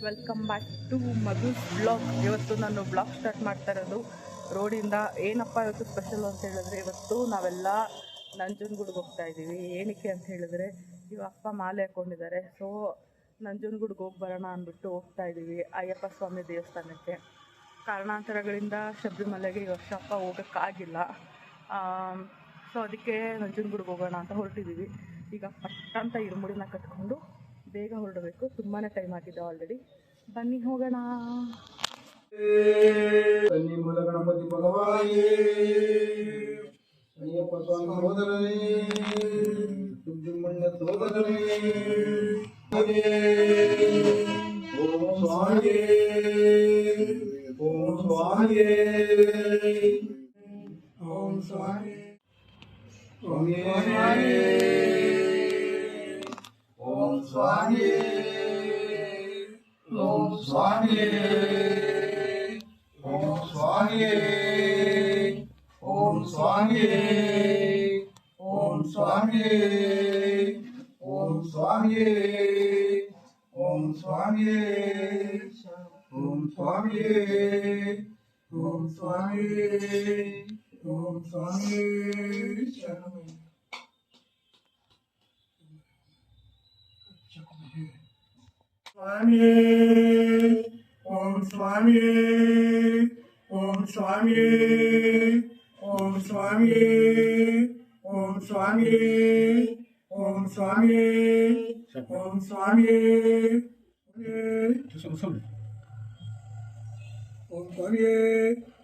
Welcome back to Madhu's blog. ಇವತ್ತು ನಾನು blog start ಮಾಡ್ತಾ ಇರೋದು ರೋಡಿಂದ. ಏನಪ್ಪ ಇವತ್ತು ಸ್ಪೆಷಲ್ ಅಂತ ಹೇಳಿದ್ರೆ, ಇವತ್ತು ನಾವೆಲ್ಲ ನಂಜನಗೂಡಿಗೆ ಹೋಗ್ತಾ ಇದ್ದೀವಿ. ಏನಕ್ಕೆ ಅಂತ ಹೇಳಿದ್ರೆ, ಇವ ಅಪ್ಪ ಮಾಲೆ ಹಾಕ್ಕೊಂಡಿದ್ದಾರೆ. ಸೊ ನಂಜನಗೂಡಿಗೆ ಹೋಗಿ ಬರೋಣ ಅಂದ್ಬಿಟ್ಟು ಹೋಗ್ತಾ ಇದ್ದೀವಿ ಅಯ್ಯಪ್ಪ ಸ್ವಾಮಿ ದೇವಸ್ಥಾನಕ್ಕೆ. ಕಾರಣಾಂತರಗಳಿಂದ ಶಬರಿಮಲೆಗೆ ಈ ವರ್ಷ ಅಪ್ಪ ಹೋಗೋಕ್ಕಾಗಿಲ್ಲ. ಸೊ ಅದಕ್ಕೆ ನಂಜನಗೂಡಿಗೆ ಹೋಗೋಣ ಅಂತ ಹೊರಟಿದ್ದೀವಿ. ಈಗ ಪಟ್ಟಂತ ಇರುಮುಡಿನ ಕಟ್ಕೊಂಡು ಬೇಗ ಹೊರಡಬೇಕು. ತುಂಬಾ ಟೈಮ್ ಆಗಿದೆ ಆಲ್ರೆಡಿ. ಬನ್ನಿ ಹೋಗೋಣ. ಮೂಲ ಗಣಪತಿ ಭಗವಾನೇ, ಅಯ್ಯಪ್ಪ ಸ್ವಾಮಿ ಸೋದರನೇ, ಸುಬ್ರಹ್ಮಣ್ಯ ಸೋದರನೇ, ಓಂ ಸ್ವಾಮಿಯೇ, ಓಂ ಸ್ವಾಮಿಯೇ, ಓಂ ಸ್ವಾಮಿ, ಸ್ವಾಮಿಯೇ, ಓಂ ಸ್ವಾಮಿಯೇ, ಓಂ ಸ್ವಾಮಿಯೇ, ಓಂ ಸ್ವಾಮಿಯೇ, ಓಂ ಸ್ವಾಮಿಯೇ, ಓಂ ಸ್ವಾಮಿಯೇ, ಓಂ ಸ್ವಾಮಿಯೇ, ಓಂ ಸ್ವಾಮಿಯೇ, ಓಂ ಸ್ವಾಮಿಯೇ, ಓಂ ಸ್ವಾಮಿಯೇ, ಓಂ ಸ್ವಾಮಿಯೇ ಶರಣಂ. ಸ್ವಾಮಿಯೇ, ಓಂ ಸ್ವಾಮಿಯೇ, ಓಂ ಸ್ವಾಮಿಯೇ, ಓಂ ಸ್ವಾಮಿಯೇ, ಓಂ ಸ್ವಾಮಿಯೇ, ಓಂ ಸ್ವಾಮಿಯೇ, ಓಂ ಸ್ವಾಮಿಯೇ, ಓಂ ಸ್ವಾಮಿಯೇ,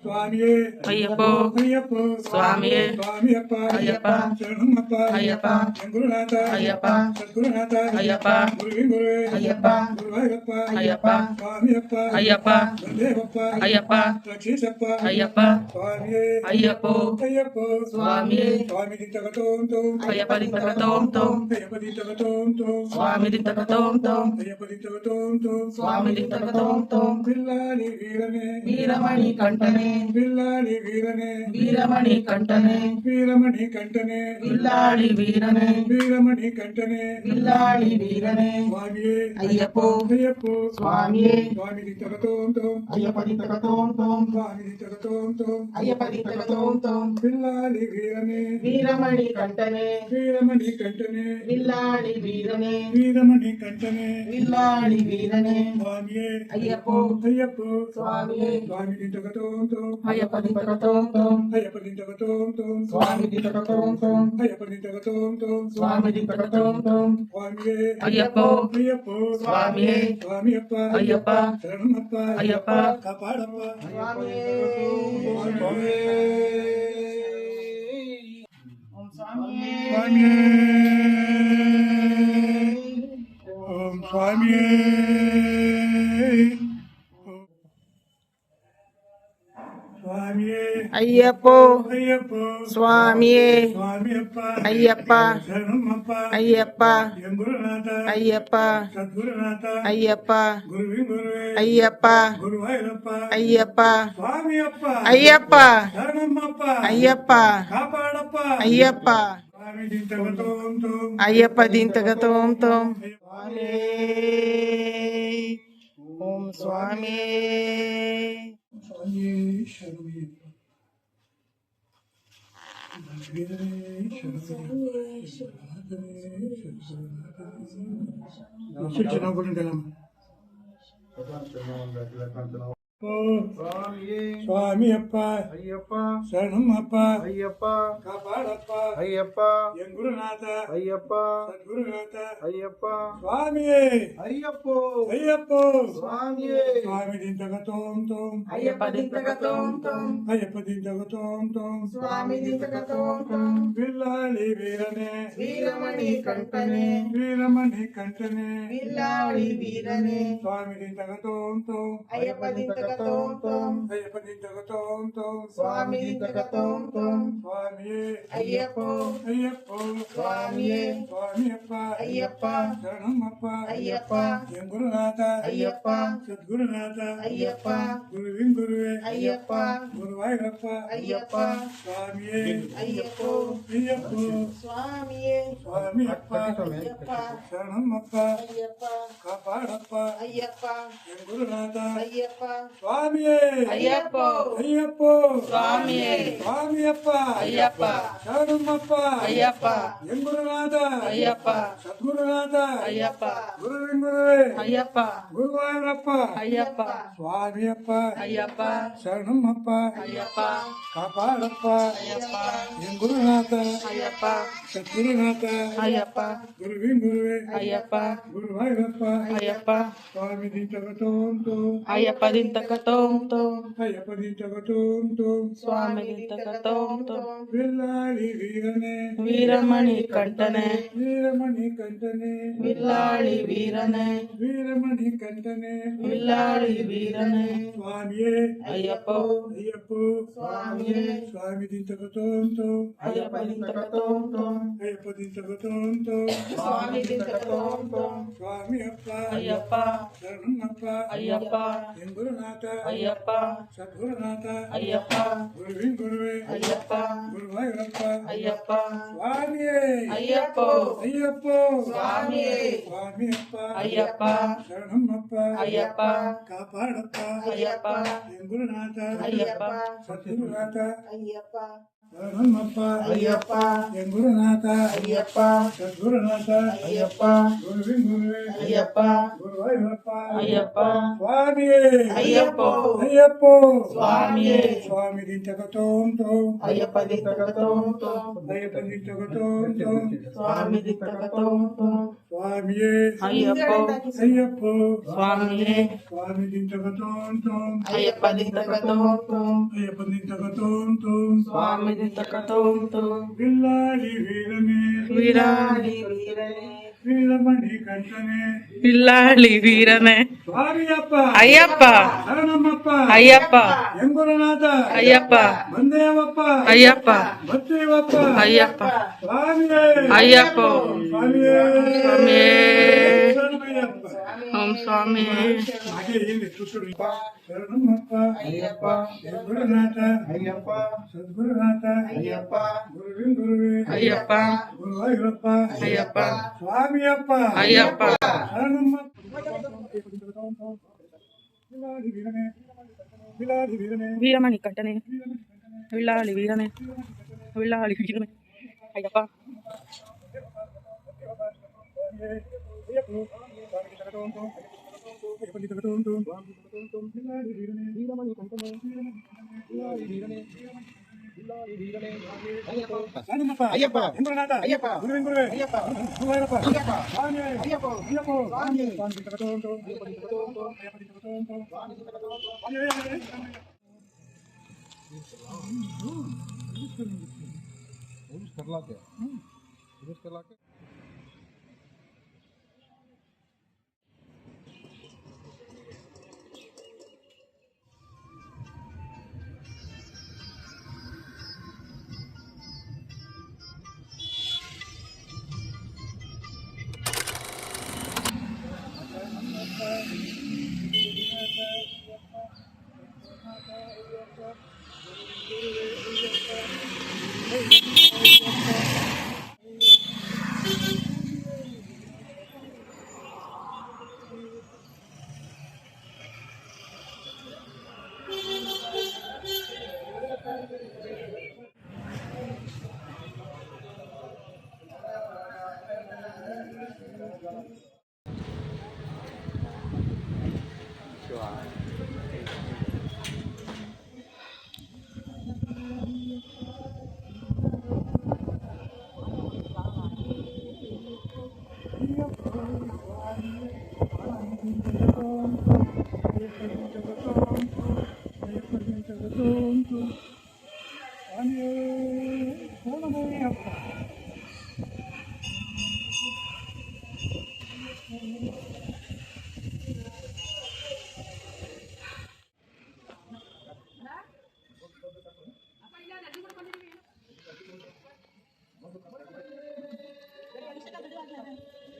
ಸ್ವಾಮಿಯೇ ಅಯ್ಯಪ್ಪ ಅಯ್ಯಪ್ಪ ಸ್ವಾಮಿಯೇ ಸ್ವಾಮಿಯಪ್ಪ ಅಯ್ಯಪ್ಪ ಶರಣಮ್ಮಪ್ಪ ಅಯ್ಯಪ್ಪ ಗುರುನಾಥ ಅಯ್ಯಪ್ಪ ಸದ್ಗುರುನಾಥ ಅಯ್ಯಪ್ಪ ಗುರುವಿನ ಗುರುವೇ ಅಯ್ಯಪ್ಪ ಗುರುವಾಯೂರಪ್ಪ ಅಯ್ಯಪ್ಪ ಸ್ವಾಮಿಯಪ್ಪ ಅಯ್ಯಪ್ಪ ಗುರುದೇವಪ್ಪ ಅಯ್ಯಪ್ಪ ರಕ್ಷಿಸಪ್ಪ ಅಯ್ಯಪ್ಪ ಸ್ವಾಮಿಯೇ ಅಯ್ಯಪ್ಪ ಅಯ್ಯಪ್ಪ ಸ್ವಾಮಿಯೇ ಸ್ವಾಮಿ ದಿಂತಗತೋಂತೋ ಅಯ್ಯಪ್ಪ ದಿಂತಗತೋಂತೋ ಅಯ್ಯಪ್ಪ ದಿಂತಗತೋಂತೋ ಸ್ವಾಮಿ ದಿಂತಗತೋಂತೋ ಅಯ್ಯಪ್ಪ ದಿಂತಗತೋಂತೋ ಸ್ವಾಮಿ ದಿಂತಗತೋಂತೋ ಬಿಲ್ಲಾಲಿ ವೀರನೇ ವೀರಮಣಿ ಕಂಠನೆ ಬಿಲ್ಲಾಲಿ ವೀರನೇ ವೀರಮಣಿ ಕಂಠನೆ ವೀರಮಣಿ ಕಂಠನೆ ಬಿಲ್ಲಾಳಿ ವೀರನೆ ವೀರಮಣಿ ಕಂಠನೆ ಬಿಲ್ಲಾಳಿ ವೀರನೆ ಸ್ವಾಮಿಯೇ ಅಯ್ಯಪ್ಪ ಅಯ್ಯಪ್ಪ ಸ್ವಾಮಿಯೇ ಸ್ವಾಮಿ ದಿಂತಗತೋಂತೋ ಅಯ್ಯಪ್ಪ ದಿಂತಗತೋಂತೋ ಸ್ವಾಮಿ ದಿಂತಗತೋಂತೋ ಅಯ್ಯಪ್ಪ ದಿಂತಗತೋಂತೋ ಬಿಲ್ಲಾಲಿ ವೀರನೇ ವೀರಮಣಿ ಕಂಠನೆ ವೀರಮಣಿ ಕಂಠನೆ ಬಿಲ್ಲಾಳಿ ವೀರನೆ ವೀರಮಣಿ ಕಂಠನೆ ಬಿಲ್ಲಾಳಿ ವೀರನೆ ಸ್ವಾಮಿಯೇ ಅಯ್ಯಪ್ಪ ಅಯ್ಯಪ್ಪ ಸ್ವಾಮಿಯೇ ಸ್ವಾಮಿ ದಿಂತಗತೋಂತೋ ಅಯ್ಯಪ್ಪ ದಿಂತಗತೋಂತೋ ಅಯ್ಯಪ್ಪ ದಿಂತಗತೋಂತೋ ಸ್ವಾಮಿ ದಿಂತಗತೋಂತೋ ಅಯ್ಯಪ್ಪ ದಿಂತಗತೋಂತೋ ಸ್ವಾಮಿ ದಿಂತಗತೋಂತೋ ಸ್ವಾಮಿಯೇ ಅಯ್ಯಪ್ಪ ಅಯ್ಯಪ್ಪ ಸ್ವಾಮಿಯೇ ಸ್ವಾಮಿಯಪ್ಪ ಅಯ್ಯಪ್ಪ ಶರಣಮ್ಮಪ್ಪ ಅಯ್ಯಪ್ಪ ಕಾಪಾಡಪ್ಪ ಸ್ವಾಮಿಯೇ ಓಂ ಸ್ವಾಮಿಯೇ ಸ್ವಾಮಿಯೇ ಓಂ ಸ್ವಾಮಿಯೇ ಸ್ವಾಮಿಯೇ ಅಯ್ಯಪ್ಪ ಅಯ್ಯಪ್ಪ ಸ್ವಾಮಿಯೇ ಸ್ವಾಮಿಯಪ್ಪ ಅಯ್ಯಪ್ಪ ಶರಣಮ್ಮಪ್ಪ ಅಯ್ಯಪ್ಪ ಗುರುನಾಥ ಅಯ್ಯಪ್ಪ ಸದ್ಗುರುನಾಥ ಅಯ್ಯಪ್ಪ ಗುರುವಿನ ಗುರುವೇ ಅಯ್ಯಪ್ಪ ಗುರುವಾಯೂರಪ್ಪ ಅಯ್ಯಪ್ಪ ಸ್ವಾಮಿಯಪ್ಪ ಅಯ್ಯಪ್ಪ ಶರಣಮ್ಮಪ್ಪ ಅಯ್ಯಪ್ಪ ಕಾಪಾಡಪ್ಪ ಅಯ್ಯಪ್ಪ ಸ್ವಾಮಿ ದಿಂತಗತೋಂತೋ ಅಯ್ಯಪ್ಪ ದಿಂತಗತೋಂತೋ ಓಂ ಸ್ವಾಮಿಯೇ ಸ್ವಾಮಿಯೇ ಶರಣಯ್ಯಪ್ಪ ಶಿಕ್ಷಣ ಸ್ವಾಮಿಯಪ್ಪ ಅಯ್ಯಪ್ಪ ಶರಣಮ್ಮಪ್ಪ ಅಯ್ಯಪ್ಪ ಕಾಪಾಡಪ್ಪ ಅಯ್ಯಪ್ಪ ಗುರುನಾಥ ಅಯ್ಯಪ್ಪ ಸದ್ಗುರುನಾಥ ಅಯ್ಯಪ್ಪ ಸ್ವಾಮಿಯೇ ಅಯ್ಯಪ್ಪ ಅಯ್ಯಪ್ಪ ಸ್ವಾಮಿಯೇ ಸ್ವಾಮಿ ದಿಂತಗತೋಂತೋ ಅಯ್ಯಪ್ಪ ದಿಂತಗತೋಂತೋ ಅಯ್ಯಪ್ಪ ದಿಂತಗತೋಂತೋ ಸ್ವಾಮಿ ದಿಂತಗತೋಂತೋ ಬಿಲ್ಲಾಳಿ ವೀರನೇ ವೀರಮಣಿ ಕಂಠನೆ ವೀರಮಣಿ ಕಂಠನೆ ಬಿಲ್ಲಾಳಿ ವೀರನೆ ಸ್ವಾಮಿ ದಿಂತಗತೋಂತೋ ಅಯ್ಯಪ್ಪ ದಿಂತಗತೋಂತೋ ದಿಂತಕತೋಂ ತೋಂ ಅಯ್ಯಪ್ಪ ದಿಂತಕತೋಂ ತೋಂ ಸ್ವಾಮಿ ದಿಂತಕತೋಂ ತೋಂ ಸ್ವಾಮಿಯೇ ಅಯ್ಯಪ್ಪೋ ಅಯ್ಯಪ್ಪೋ ಸ್ವಾಮಿಯೇ ಸ್ವಾಮಿಯಪ್ಪ ಅಯ್ಯಪ್ಪ ಶರಣಮ್ಮಪ್ಪ ಅಯ್ಯಪ್ಪ ಎಂ ಗುರುನಾಥ ಅಯ್ಯಪ್ಪ ಸದ್ಗುರುನಾಥ ಅಯ್ಯಪ್ಪ ಗುರುವಿನ್ ಗುರುವೆ ಅಯ್ಯಪ್ಪ ಗುರುವಾಯೂರಪ್ಪ ಅಯ್ಯಪ್ಪ ಸ್ವಾಮಿಯೇ ಅಯ್ಯಪ್ಪೋ ಅಯ್ಯಪ್ಪೋ ಸ್ವಾಮಿಯೇ ಸ್ವಾಮಿಯಪ್ಪ ಅಯ್ಯಪ್ಪ ಶರಣಮ್ಮಪ್ಪ ಅಯ್ಯಪ್ಪ ಕಾಪಾಡಪ್ಪ ಅಯ್ಯಪ್ಪ ಎಂ ಗುರುನಾಥ ಅಯ್ಯಪ್ಪ ಸ್ವಾಮಿಯೇ ಅಯ್ಯಪ್ಪೋ ಅಯ್ಯಪ್ಪೋ ಸ್ವಾಮಿಯೇ ಸ್ವಾಮಿಯಪ್ಪ ಅಯ್ಯಪ್ಪ ಶರಣಮ್ಮಪ್ಪ ಅಯ್ಯಪ್ಪ ಎಂ ಗುರುನಾಥ ಅಯ್ಯಪ್ಪ ಸದ್ಗುರುನಾಥ ಅಯ್ಯಪ್ಪ ಗುರುವಿನ್ ಗುರುವೆ ಅಯ್ಯಪ್ಪ ಗುರುವಾಯೂರಪ್ಪ ಅಯ್ಯಪ್ಪ ಸ್ವಾಮಿಯಪ್ಪ ಅಯ್ಯಪ್ಪ ಶರಣಮ್ಮಪ್ಪ ಅಯ್ಯಪ್ಪ ಕಾಪಾಡಪ್ಪ ಅಯ್ಯಪ್ಪ ಎಂ ಗುರುನಾಥ ಅಯ್ಯಪ್ಪ ಸದ್ಗುರುನಾಥ ಅಯ್ಯಪ್ಪ ಗುರುವಿನ್ ಗುರುವೆ ಅಯ್ಯಪ್ಪ ಗುರುವಾಯೂರಪ್ಪ ಅಯ್ಯಪ್ಪ ಸ್ವಾಮಿ ದಿಂತಕತೋಂ ತೋಂ ಅಯ್ಯಪ್ಪ ದಿಂತಕತೋಂ ತೋಂ ಅಯ್ಯಪ್ಪ ದಿಂತಕತೋಂ ತೋಂ ಸ್ವಾಮಿ ದಿಂತಕತೋಂ ತೋಂ ಬಿಲ್ಲಾಳಿ ವೀರನೇ ವೀರಮಣಿ ಕಂಠನೆ ವೀರಮಣಿ ಕಂಠನೆ ವಿಲ್ಲಾಳಿ ವೀರನೆ ವೀರಮಣಿ ಕಂಠನೆ ವಿಲ್ಲಾಳಿ ವೀರನೆ ಸ್ವಾಮಿಯೇ ಅಯ್ಯಪ್ಪೋ ಅಯ್ಯಪ್ಪೋ ಸ್ವಾಮಿಯೇ ಸ್ವಾಮಿ ದಿಂತಕತೋಂ ತೋಂ ಅಯ್ಯಪ್ಪ ದಿಂತಕತೋಂ ತೋಂ ಅಯ್ಯಪ್ಪ ದಿಂತಕತೋಂ ತೋಂ ಸ್ವಾಮಿ ದಿಂತಕತೋಂ ತೋಂ ಸ್ವಾಮಿಯಪ್ಪ ಅಯ್ಯಪ್ಪ ಶರಣಮ್ಮಪ್ಪ ಅಯ್ಯಪ್ಪ ಎಂ ಗುರುನಾಥ ಅಯ್ಯಪ್ಪ ಸದ್ಗುರುನಾಥ ಅಯ್ಯಪ್ಪ ಗುರುವಿನ್ ಗುರುವೆ ಅಯ್ಯಪ್ಪ ಗುರುವಾಯೂರಪ್ಪ ಅಯ್ಯಪ್ಪ ಸ್ವಾಮಿಯೇ ಅಯ್ಯಪ್ಪೋ ಅಯ್ಯಪ್ಪೋ ಸ್ವಾಮಿಯೇ ಸ್ವಾಮಿಯಪ್ಪ ಅಯ್ಯಪ್ಪ ಶರಣಮ್ಮಪ್ಪ ಅಯ್ಯಪ್ಪ ಕಾಪಾಡಪ್ಪ ಅಯ್ಯಪ್ಪ ಎಂ ಗುರುನಾಥ ಅಯ್ಯಪ್ಪ ಸದ್ಗುರುನಾಥ ಅಯ್ಯಪ್ಪ ಶರಣಮ್ಮಪ್ಪ ಅಯ್ಯಪ್ಪ ಎಂ ಗುರುನಾಥ ಅಯ್ಯಪ್ಪ ಸದ್ಗುರುನಾಥ ಅಯ್ಯಪ್ಪ ಗುರುವಿನ್ ಗುರುವೆ ಅಯ್ಯಪ್ಪ ಗುರುವಾಯೂರಪ್ಪ ಅಯ್ಯಪ್ಪ ಸ್ವಾಮಿಯೇ ಅಯ್ಯಪ್ಪೋ ಅಯ್ಯಪ್ಪೋ ಸ್ವಾಮಿಯೇ ಸ್ವಾಮಿ ದಿಂತಕತೋಂ ತೋಂ ಅಯ್ಯಪ್ಪ ದಿಂತಕತೋಂ ತೋಂ ಅಯ್ಯಪ್ಪ ದಿಂತಕತೋಂ ತೋಂ ಸ್ವಾಮಿ ದಿಂತಕತೋಂ ತೋಂ ಸ್ವಾಮಿಯೇ ಅಯ್ಯಪ್ಪೋ ಅಯ್ಯಪ್ಪೋ ಸ್ವಾಮಿಯೇ ಸ್ವಾಮಿ ದಿಂತಕತೋಂ ತೋಂ ಅಯ್ಯಪ್ಪ ದಿಂತಕತೋಂ ತೋಂ ಅಯ್ಯಪ್ಪ ದಿಂತಕತೋಂ ತೋಂ ಸ್ವಾಮಿ ದಿಂತಕತೋಂ ತೋಂ ಬಿಲ್ಲಾಳಿ ವೀರನೇ ವೀರಾಳಿ ವೀರನೆ ವೀರಮಣಿ ಕಂಠನೆ ವಿಲ್ಲಾಳಿ ವೀರನೆ ಸ್ವಾಮಿಯಪ್ಪ ಅಯ್ಯಪ್ಪ ಶರಣಮ್ಮಪ್ಪ ಅಯ್ಯಪ್ಪ ಎಂ ಗುರುನಾಥ ಅಯ್ಯಪ್ಪ ಬಂದೇವಪ್ಪ ಅಯ್ಯಪ್ಪ ಬತ್ತೇವಪ್ಪ ಅಯ್ಯಪ್ಪ ಸ್ವಾಮಿಯೇ ಅಯ್ಯಪ್ಪೋ ಸ್ವಾಮಿಯೇ ಸ್ವಾಮಿಯೇ ಶರಣಮಯ್ಯಪ್ಪ ಓಂ ಸ್ವಾಮಿಯೇ ಹಾಗೆ ಇಲ್ಲಿ ಸುತ್ತುಡು ಶರಣಮ್ಮಪ್ಪ ಅಯ್ಯಪ್ಪ ಎಂ ಗುರುನಾಥ ಅಯ್ಯಪ್ಪ ಸದ್ಗುರುನಾಥ ಅಯ್ಯಪ್ಪ ಗುರುವಿನ್ ಗುರುವೆ ಅಯ್ಯಪ್ಪ ಗುರುವಾಯೂರಪ್ಪ ಅಯ್ಯಪ್ಪ ಸ್ವಾಮಿಯಪ್ಪ ಅಯ್ಯಪ್ಪ ಶರಣಮ್ಮಪ್ಪ ಬಿಲ್ಲಾಳಿ ವೀರನೇ ಬಿಲ್ಲಾಳಿ ವೀರನೇ ವೀರಮಣಿ ಕಂಠನೆ ವಿಲ್ಲಾಳಿ ವೀರನೆ ವಿಲ್ಲಾಳಿ ವೀರನೆ ಅಯ್ಯಪ್ಪ ಅಯ್ಯಪ್ಪ ಇಂದ್ರನಾಥ ಅಯ್ಯಪ್ಪ ಗುರುವಿನ್ ಗುರುವೆ ಅಯ್ಯಪ್ಪ ಗುರುವಾಯೂರಪ್ಪ ಅಯ್ಯಪ್ಪ ಸ್ವಾಮಿಯೇ ಅಯ್ಯಪ್ಪ ಅಯ್ಯಪ್ಪ ಸ್ವಾಮಿ ಸ್ವಾಮಿ ದಿಂತಕತೋಂ ತೋಂ ಅಯ್ಯಪ್ಪ ದಿಂತಕತೋಂ ತೋಂ ಅಯ್ಯಪ್ಪ ದಿಂತಕತೋಂ ತೋಂ ಸ್ವಾಮಿ ದಿಂತಕತೋಂ ತೋಂ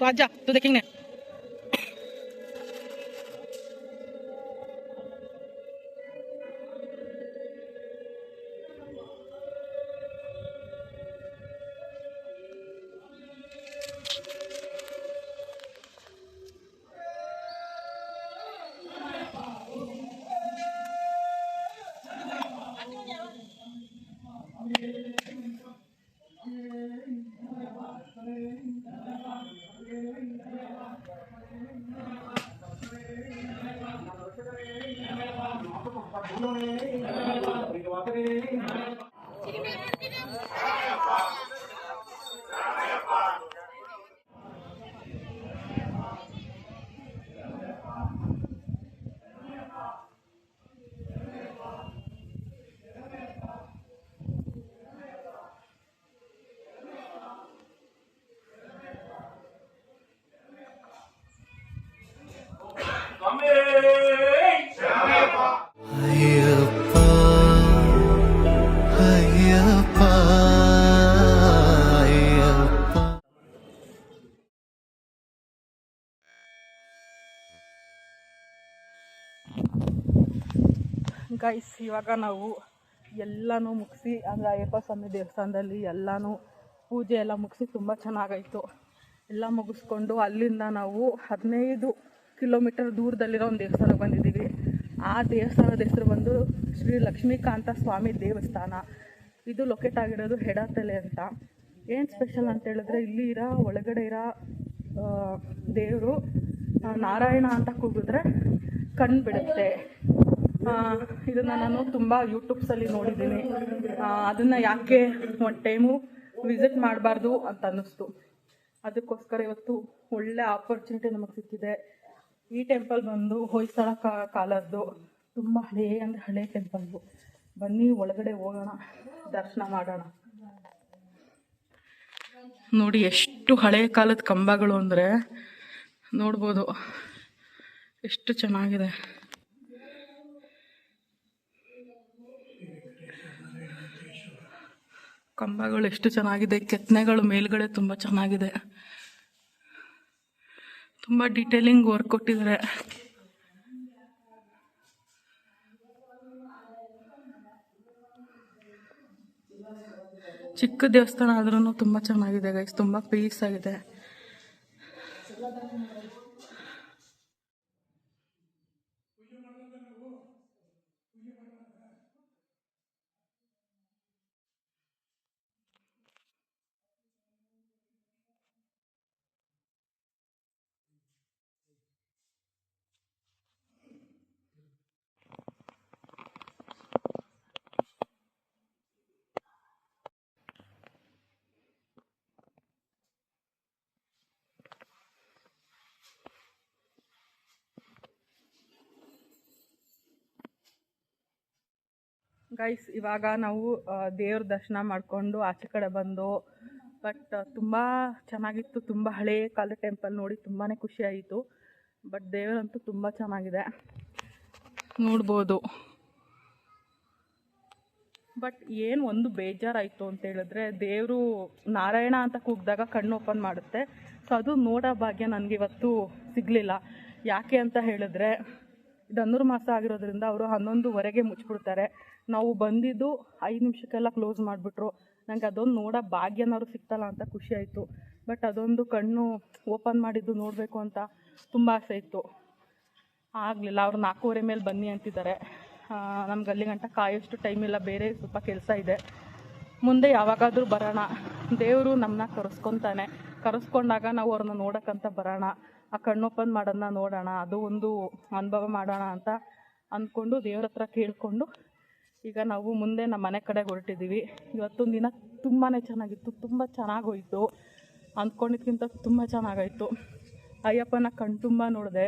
तो आजा तू देखेंगे ಅಯ್ಯಪ್ಪ ಅಯ್ಯಪ್ಪ ಅಯ್ಯಪ್ಪ ಗೈಸ್ ಇವಾಗ ನಾವು ಎಲ್ಲನೂ ಮುಗಿಸಿ ಅಂದರೆ ಅಯ್ಯಪ್ಪ ಸ್ವಾಮಿ ದೇವಸ್ಥಾನದಲ್ಲಿ ಎಲ್ಲನೂ ಪೂಜೆ ಎಲ್ಲ ಮುಗಿಸಿ ತುಂಬ ಚೆನ್ನಾಗಾಯಿತು. ಎಲ್ಲ ಮುಗಿಸ್ಕೊಂಡು ಅಲ್ಲಿಂದ ನಾವು 15 ಕಿಲೋಮೀಟರ್ ದೂರದಲ್ಲಿರೋ ಒಂದು ದೇವಸ್ಥಾನಕ್ಕೆ ಬಂದಿದ್ದೀವಿ. ಆ ದೇವಸ್ಥಾನದ ಹೆಸರು ಬಂದು ಶ್ರೀ ಲಕ್ಷ್ಮೀಕಾಂತ ಸ್ವಾಮಿ ದೇವಸ್ಥಾನ. ಇದು ಲೊಕೇಟ್ ಆಗಿರೋದು ಹೆಡತಲೆ ಅಂತ. ಏನು ಸ್ಪೆಷಲ್ ಅಂತ ಹೇಳಿದ್ರೆ ಇಲ್ಲಿ ಒಳಗಡೆ ಇರೋ ದೇವರು ನಾರಾಯಣ ಅಂತ ಕೂಗಿದ್ರೆ ಕಣ್ಣು ಬಿಡುತ್ತೆ. ಇದನ್ನು ನಾನು ತುಂಬ ಯೂಟ್ಯೂಬ್ಸಲ್ಲಿ ನೋಡಿದ್ದೀನಿ. ಅದನ್ನು ಯಾಕೆ ಒಂದು ಟೈಮು ವಿಸಿಟ್ ಮಾಡಬಾರ್ದು ಅಂತ ಅನ್ನಿಸ್ತು. ಅದಕ್ಕೋಸ್ಕರ ಇವತ್ತು ಒಳ್ಳೆ ಆಪರ್ಚುನಿಟಿ ನಮಗೆ ಸಿಕ್ಕಿದೆ. ಈ ಟೆಂಪಲ್ ಬಂದು ಹೊಯ್ಸಳ ಕಾಲದ್ದು, ತುಂಬ ಹಳೆ ಟೆಂಪಲ್ಲು. ಬನ್ನಿ ಒಳಗಡೆ ಹೋಗೋಣ, ದರ್ಶನ ಮಾಡೋಣ. ನೋಡಿ ಎಷ್ಟು ಹಳೆ ಕಾಲದ ಕಂಬಗಳು ಅಂದರೆ ನೋಡ್ಬೋದು, ಎಷ್ಟು ಚೆನ್ನಾಗಿದೆ. ಕಂಬಗಳು ಎಷ್ಟು ಚೆನ್ನಾಗಿದೆ, ಕೆತ್ತನೆಗಳು ಮೇಲ್ಗಡೆ ತುಂಬ ಚೆನ್ನಾಗಿದೆ, ತುಂಬ ಡೀಟೇಲಿಂಗ್ ವರ್ಕ್ ಕೊಟ್ಟಿದ್ದಾರೆ. ಚಿಕ್ಕ ದೇವಸ್ಥಾನ ಆದ್ರೂ ತುಂಬ ಚೆನ್ನಾಗಿದೆ ಗೈಸ್, ತುಂಬ ಪೀಸ್ ಆಗಿದೆ. ಗೈಸ್ ಇವಾಗ ನಾವು ದೇವ್ರ ದರ್ಶನ ಮಾಡಿಕೊಂಡು ಆಚೆ ಕಡೆ ಬಂದು, ಬಟ್ ತುಂಬ ಚೆನ್ನಾಗಿತ್ತು. ತುಂಬ ಹಳೇ ಕಾಲದ ಟೆಂಪಲ್ ನೋಡಿ ತುಂಬಾ ಖುಷಿ ಆಯಿತು. ಬಟ್ ದೇವರಂತೂ ತುಂಬ ಚೆನ್ನಾಗಿದೆ, ನೋಡ್ಬೋದು. ಬಟ್ ಏನು ಒಂದು ಬೇಜಾರಾಯಿತು ಅಂತ ಹೇಳಿದ್ರೆ, ದೇವರು ನಾರಾಯಣ ಅಂತ ಕೂಗಿದಾಗ ಕಣ್ಣು ಓಪನ್ ಮಾಡುತ್ತೆ. ಸೊ ಅದು ನೋಡೋ ಭಾಗ್ಯ ನನಗೆ ಇವತ್ತು ಸಿಗಲಿಲ್ಲ. ಯಾಕೆ ಅಂತ ಹೇಳಿದ್ರೆ, ಧನುರ್ಮಾಸ ಆಗಿರೋದ್ರಿಂದ ಅವರು 11:15ಗೆ ಮುಚ್ಚಿಬಿಡ್ತಾರೆ. ನಾವು ಬಂದಿದ್ದು 5 ನಿಮಿಷಕ್ಕೆಲ್ಲ ಕ್ಲೋಸ್ ಮಾಡಿಬಿಟ್ರು. ನನಗೆ ಅದೊಂದು ನೋಡೋ ಭಾಗ್ಯನವರು ಸಿಗ್ತಲ್ಲ ಅಂತ ಖುಷಿ ಆಯಿತು. ಬಟ್ ಅದೊಂದು ಕಣ್ಣು ಓಪನ್ ಮಾಡಿದ್ದು ನೋಡಬೇಕು ಅಂತ ತುಂಬ ಆಸೆ ಇತ್ತು, ಆಗಲಿಲ್ಲ. ಅವ್ರು 4:15 ಮೇಲೆ ಬನ್ನಿ ಅಂತಿದ್ದಾರೆ. ನಮ್ಗೆ ಅಲ್ಲಿ ಗಂಟ ಕಾಯೋಷ್ಟು ಟೈಮ್ ಇಲ್ಲ, ಬೇರೆ ಸ್ವಲ್ಪ ಕೆಲಸ ಇದೆ. ಮುಂದೆ ಯಾವಾಗಾದರೂ ಬರೋಣ. ದೇವರು ನಮ್ಮನ್ನ ಕರೆಸ್ಕೊಂಡಾಗ ನಾವು ಅವ್ರನ್ನ ನೋಡೋಕ್ಕಂತ ಬರೋಣ. ಆ ಕಣ್ಣು ಓಪನ್ ಮಾಡೋದನ್ನ ನೋಡೋಣ, ಅದು ಒಂದು ಅನುಭವ ಮಾಡೋಣ ಅಂತ ಅಂದ್ಕೊಂಡು ದೇವ್ರ ಹತ್ರ ಕೇಳಿಕೊಂಡು ಈಗ ನಾವು ಮುಂದೆ ನಮ್ಮ ಮನೆ ಕಡೆ ಹೊರಟಿದ್ದೀವಿ. ಇವತ್ತೊಂದು ದಿನ ತುಂಬಾ ಚೆನ್ನಾಗಿತ್ತು, ತುಂಬ ಚೆನ್ನಾಗೋಯಿತು. ಅಂದ್ಕೊಂಡಿದ್ಕಿಂತ ತುಂಬ ಚೆನ್ನಾಗಾಯಿತು. ಅಯ್ಯಪ್ಪನ ಕಣ್ತುಂಬ ನೋಡಿದೆ,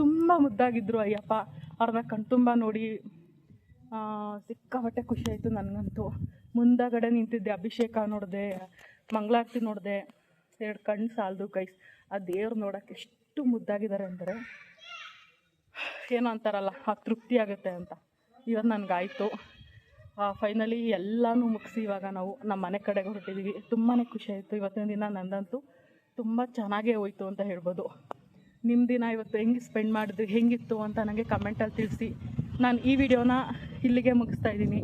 ತುಂಬ ಮುದ್ದಾಗಿದ್ದರು ಅಯ್ಯಪ್ಪ. ಅವ್ರನ್ನ ಕಣ್ತುಂಬ ನೋಡಿ ಸಿಕ್ಕಾಪಟ್ಟೆ ಖುಷಿ ಆಯಿತು ನನಗಂತೂ. ಮುಂದಗಡೆ ನಿಂತಿದ್ದೆ, ಅಭಿಷೇಕ ನೋಡಿದೆ, ಮಂಗಳಾರತಿ ನೋಡಿದೆ. 2 ಕಣ್ಣು ಸಾಲದು ಗೈಸ್. ಆ ದೇವ್ರು ನೋಡೋಕ್ಕೆ ಎಷ್ಟು ಮುದ್ದಾಗಿದ್ದಾರೆ ಅಂದರೆ ಏನೋ ಅಂತಾರಲ್ಲ, ಆ ತೃಪ್ತಿ ಆಗುತ್ತೆ ಅಂತ. ಇವತ್ತು ನನಗಾಯಿತು. ಫೈನಲಿ ಎಲ್ಲನೂ ಮುಗಿಸಿ ಇವಾಗ ನಾವು ನಮ್ಮ ಮನೆ ಕಡೆಗೆ ಹೊರಟಿದ್ದೀವಿ. ತುಂಬಾ ಖುಷಿ ಆಯಿತು ಇವತ್ತಿನ ದಿನ. ನಂದಂತೂ ತುಂಬ ಚೆನ್ನಾಗೇ ಹೋಯಿತು ಅಂತ ಹೇಳ್ಬೋದು. ನಿಮ್ಮ ದಿನ ಇವತ್ತು ಹೆಂಗೆ ಸ್ಪೆಂಡ್ ಮಾಡಿದ್ರಿ, ಹೆಂಗಿತ್ತು ಅಂತ ನನಗೆ ಕಮೆಂಟಲ್ಲಿ ತಿಳಿಸಿ. ನಾನು ಈ ವಿಡಿಯೋನ ಇಲ್ಲಿಗೆ ಮುಗಿಸ್ತಾ ಇದ್ದೀನಿ.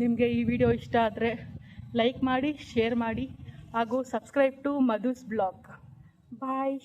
ನಿಮಗೆ ಈ ವಿಡಿಯೋ ಇಷ್ಟ ಆದರೆ ಲೈಕ್ ಮಾಡಿ, ಶೇರ್ ಮಾಡಿ ಹಾಗೂ subscribe to Madhu's blog. Bye.